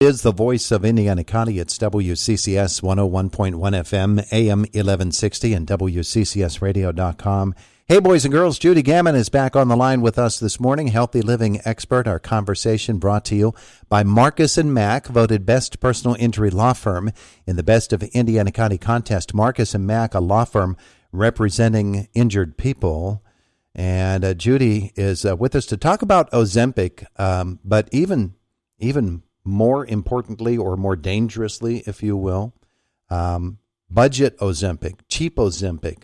is the voice of Indiana County. It's WCCS 101.1 FM, AM 1160, and WCCSradio.com. Hey, boys and girls, Judy Gaman is back on the line with us this morning, healthy living expert. Our conversation brought to you by Marcus & Mack, voted best personal injury law firm in the Best of Indiana County contest. Marcus & Mack, a law firm representing injured people. And Judy is with us to talk about Ozempic, but even more importantly, or more dangerously, if you will, budget Ozempic, cheap Ozempic,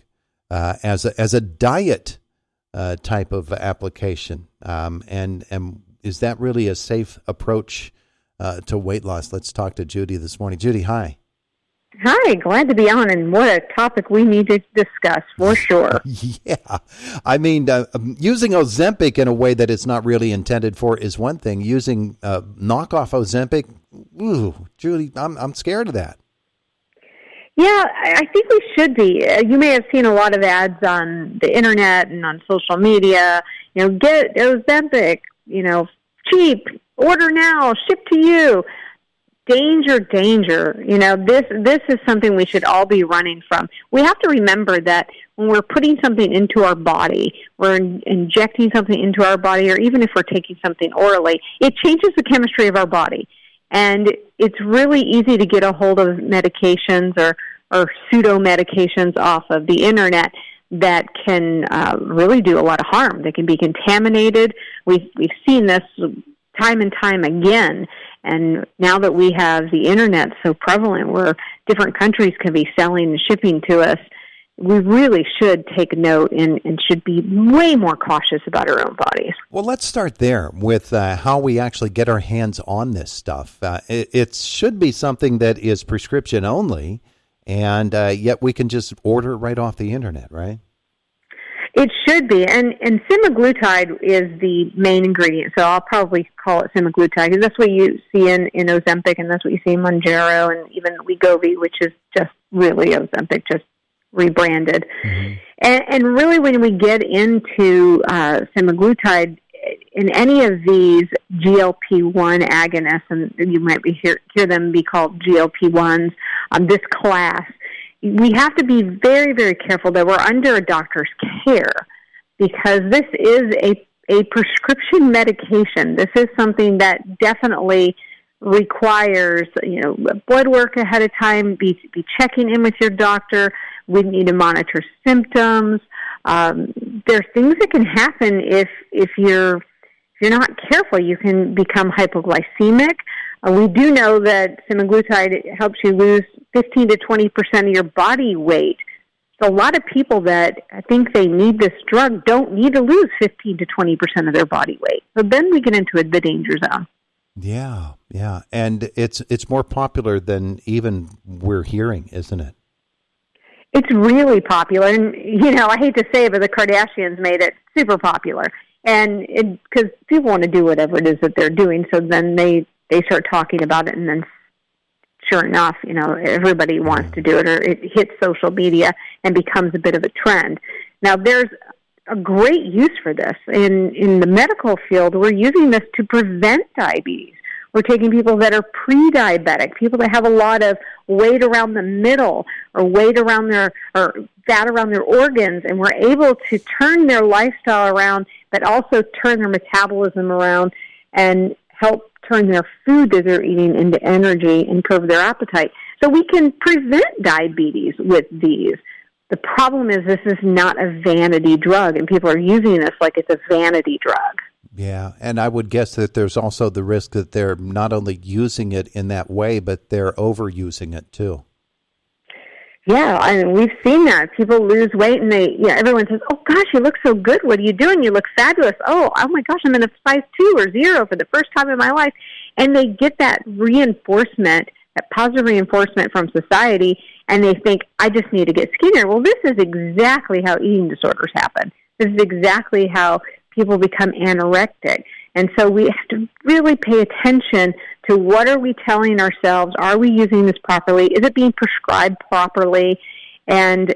as a diet type of application. And is that really a safe approach to weight loss? Let's talk to Judy this morning. Judy, hi. Hi, glad to be on, and what a topic we need to discuss, for sure. Yeah. I mean, using Ozempic in a way that it's not really intended for is one thing. Using knockoff Ozempic, ooh, Judy, I'm scared of that. Yeah, I think we should be. You may have seen a lot of ads on the internet and on social media. Get Ozempic, cheap, order now, ship to you. Danger. This is something we should all be running from. We have to remember that when we're putting something into our body, we're injecting something into our body, or even if we're taking something orally, it changes the chemistry of our body. And it's really easy to get a hold of medications or pseudo-medications off of the internet that can really do a lot of harm. They can be contaminated. We've seen this time and time again. And now that we have the internet so prevalent where different countries can be selling and shipping to us, we really should take note and should be way more cautious about our own bodies. Well, let's start there with how we actually get our hands on this stuff. It should be something that is prescription only, and yet we can just order right off the internet, right? It should be, and semaglutide is the main ingredient, so I'll probably call it semaglutide, because that's what you see in Ozempic, and that's what you see in Mounjaro, and even Wegovy, which is just really Ozempic, just rebranded. Mm-hmm. And really, when we get into semaglutide, in any of these GLP-1 agonists, and you might hear them be called GLP-1s, this class, we have to be very, very careful that we're under a doctor's care, because this is a prescription medication. This is something that definitely requires, blood work ahead of time, be checking in with your doctor. We need to monitor symptoms. There's things that can happen if you're not careful. You can become hypoglycemic. We do know that semaglutide helps you lose 15 to 20% of your body weight. So a lot of people that think they need this drug don't need to lose 15 to 20% of their body weight. So then we get into the danger zone. Yeah. And it's more popular than even we're hearing, isn't it? It's really popular. And, I hate to say it, but the Kardashians made it super popular. And because people want to do whatever it is that they're doing, so then they start talking about it, and then sure enough, everybody wants to do it, or it hits social media and becomes a bit of a trend. Now, there's a great use for this. In the medical field, we're using this to prevent diabetes. We're taking people that are pre-diabetic, people that have a lot of weight around the middle or weight around or fat around their organs, and we're able to turn their lifestyle around, but also turn their metabolism around and help turn their food that they're eating into energy and curb their appetite. So we can prevent diabetes with these. The problem is this is not a vanity drug, and people are using this like it's a vanity drug. Yeah, and I would guess that there's also the risk that they're not only using it in that way, but they're overusing it too. Yeah, we've seen that. People lose weight, and everyone says, "Oh gosh, you look so good. What are you doing? You look fabulous. Oh my gosh, I'm in a size 2 or 0 for the first time in my life." And they get that reinforcement, that positive reinforcement from society, and they think, "I just need to get skinnier." Well, this is exactly how eating disorders happen. This is exactly how people become anorectic. And so we have to really pay attention to what are we telling ourselves? Are we using this properly? Is it being prescribed properly? And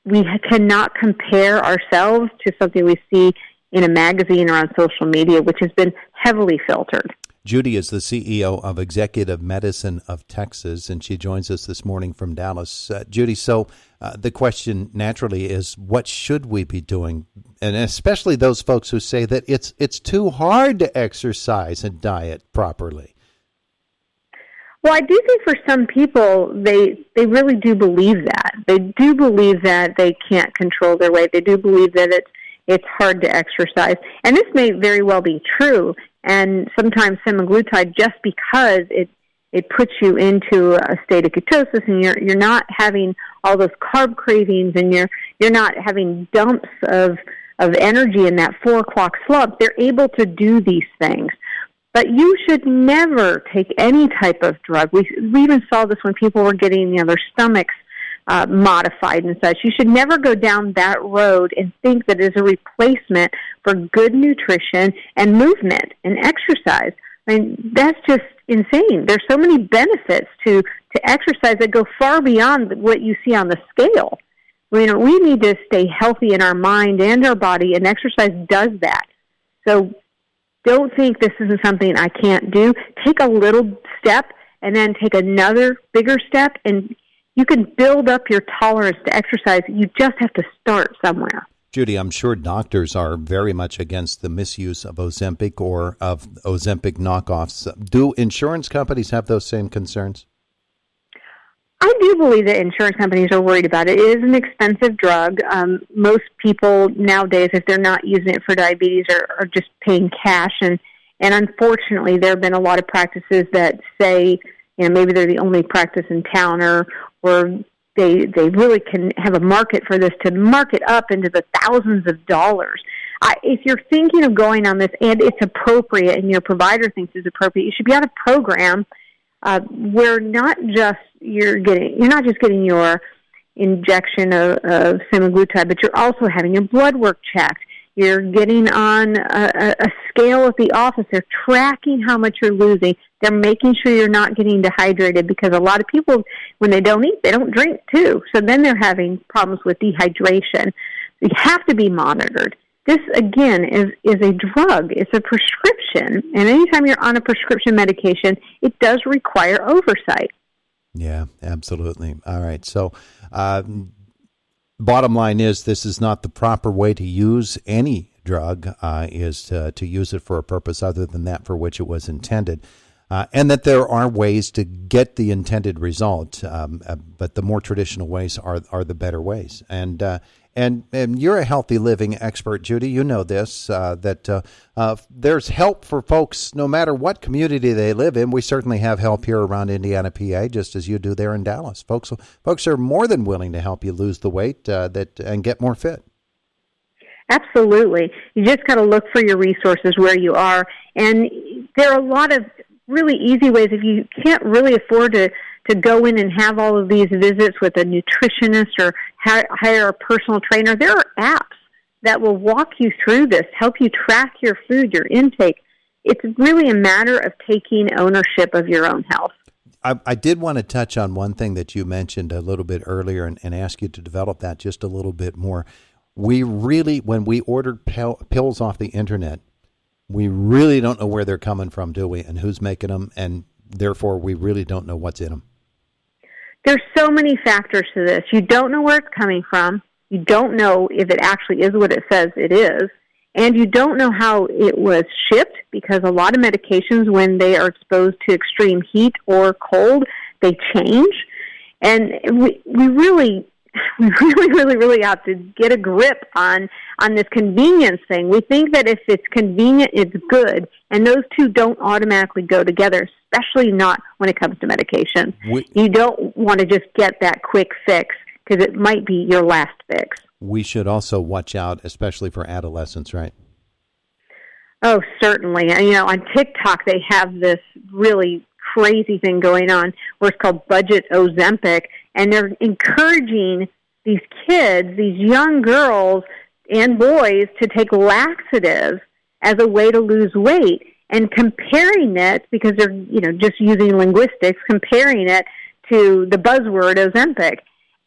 we cannot compare ourselves to something we see in a magazine or on social media, which has been heavily filtered. Judy is the CEO of Executive Medicine of Texas, and she joins us this morning from Dallas. Judy, so the question naturally is, what should we be doing? And especially those folks who say that it's too hard to exercise and diet properly. Well, I do think for some people, they really do believe that. They do believe that they can't control their weight. They do believe that it's hard to exercise. And this may very well be true. And sometimes semaglutide, just because it puts you into a state of ketosis and you're not having all those carb cravings and you're not having dumps of energy in that 4 o'clock slump, they're able to do these things. But you should never take any type of drug. We even saw this when people were getting their stomachs modified and such. You should never go down that road and think that it is a replacement for good nutrition and movement and exercise. I mean, that's just insane. There's so many benefits to exercise that go far beyond what you see on the scale. We need to stay healthy in our mind and our body, and exercise does that. So don't think this isn't something I can't do. Take a little step and then take another bigger step, and you can build up your tolerance to exercise. You just have to start somewhere. Judy, I'm sure doctors are very much against the misuse of Ozempic or of Ozempic knockoffs. Do insurance companies have those same concerns? I do believe that insurance companies are worried about it. It is an expensive drug. Most people nowadays, if they're not using it for diabetes, are just paying cash. And unfortunately, there have been a lot of practices that say, maybe they're the only practice in town, or they really can have a market for this to market up into the thousands of dollars. If you're thinking of going on this and it's appropriate and your provider thinks it's appropriate, you should be on a program where you're not just getting your injection of semaglutide, but you're also having your blood work checked. You're getting on a scale at the office. They're tracking how much you're losing. They're making sure you're not getting dehydrated, because a lot of people, when they don't eat, they don't drink too. So then they're having problems with dehydration. You have to be monitored. This, again, is a drug. It's a prescription. And anytime you're on a prescription medication, it does require oversight. Yeah, absolutely. All right. So bottom line is, this is not the proper way to use any drug, is to use it for a purpose other than that for which it was intended. And that there are ways to get the intended result, but the more traditional ways are the better ways. And you're a healthy living expert, Judy. You know this, that there's help for folks no matter what community they live in. We certainly have help here around Indiana, PA, just as you do there in Dallas. Folks are more than willing to help you lose the weight and get more fit. Absolutely. You just got to look for your resources where you are. And there are a lot of really easy ways. If you can't really afford to go in and have all of these visits with a nutritionist or hire a personal trainer, there are apps that will walk you through this, help you track your food, your intake. It's really a matter of taking ownership of your own health. I did want to touch on one thing that you mentioned a little bit earlier and ask you to develop that just a little bit more. We really, when we ordered pills off the internet, we really don't know where they're coming from, do we? And who's making them? And therefore, we really don't know what's in them. There's so many factors to this. You don't know where it's coming from. You don't know if it actually is what it says it is. And you don't know how it was shipped, because a lot of medications, when they are exposed to extreme heat or cold, they change. And we really have to get a grip on this convenience thing. We think that if it's convenient, it's good, and those two don't automatically go together, especially not when it comes to medication. You don't want to just get that quick fix, because it might be your last fix. We should also watch out, especially for adolescents, right? Oh, certainly. On TikTok, they have this really crazy thing going on where it's called Budget Ozempic, and they're encouraging these kids, these young girls and boys, to take laxatives as a way to lose weight, and comparing it, because they're just using linguistics, comparing it to the buzzword Ozempic.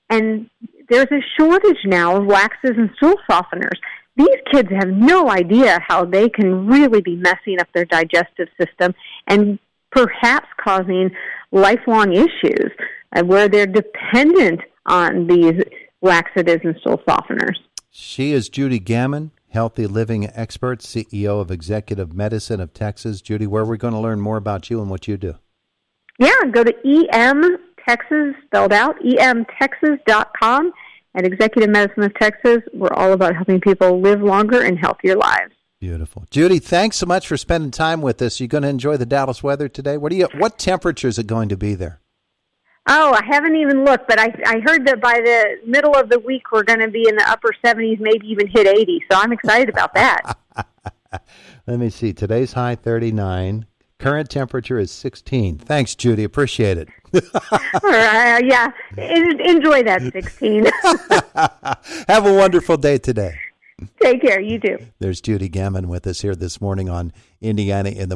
And there's a shortage now of laxatives and stool softeners. these kids have no idea how they can really be messing up their digestive system and perhaps causing lifelong issues where they're dependent on these laxatives and stool softeners. She is Judy Gaman, healthy living expert, CEO of Executive Medicine of Texas. Judy, where are we going to learn more about you and what you do? Yeah, go to EMTexas, spelled out, emtexas.com. At Executive Medicine of Texas, we're all about helping people live longer and healthier lives. Beautiful. Judy, thanks so much for spending time with us. You going to enjoy the Dallas weather today? What temperature is it going to be there? Oh, I haven't even looked, but I heard that by the middle of the week we're going to be in the upper 70s, maybe even hit 80, so I'm excited about that. Let me see. Today's high 39. Current temperature is 16. Thanks, Judy. Appreciate it. All right, yeah. Enjoy that 16. Have a wonderful day today. Take care. You too. There's Judy Gaman with us here this morning on Indiana in the Morning.